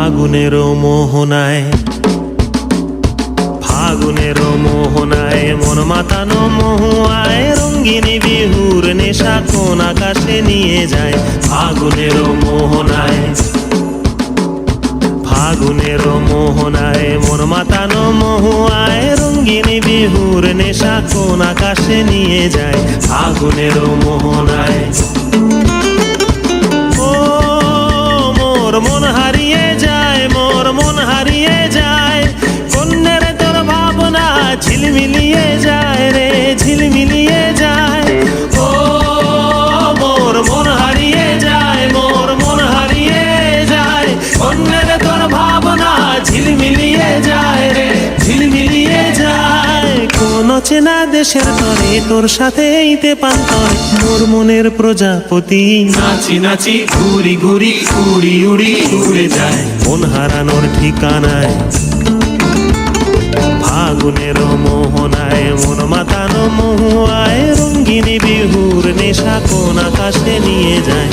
ফাগুনের মোহনায়, ফাগুনের মোহনায় মন মাতানো মহুয়ায় রঙ্গিনী বিহুর নেশা কোন আকাশে নিয়ে যায়। ফাগুনের মোহনায়, ফাগুনের মোহনায় মন মাতানো মহুয়ায় রঙ্গিনী বিহুর নেশা কোন আকাশে নিয়ে যায়। ফাগুনের মোহনায় ও মোর মন হারিয়ে যায়, মোর মন হারিয়ে যায়, কন্যের তোর ভাবনা ঝিলমিলিয়ে যায় রে, ঝিলমিলিয়ে যায়। ও মোর মন হারিয়ে যায়, মোর মন হারিয়ে যায়, কন্যের তোর ভাবনা ঝিলমিলিয়ে যায় রে, ঝিলমিলিয়ে যায়। কোন চেনা দেশের তরে তোর সাথে ইতে পান্তরে মোর মনের প্রজাপতি নাচি নাচি ঘুরি ঘুরি উড়ি উড়ি উড়ে যায় মন হারানোর ঠিকানায়। ফাগুনের মোহনায় মন মাতানো মহুয়ায় রঙ্গিনী বিহুর নেশা কোন আকাশে নিয়ে যায়।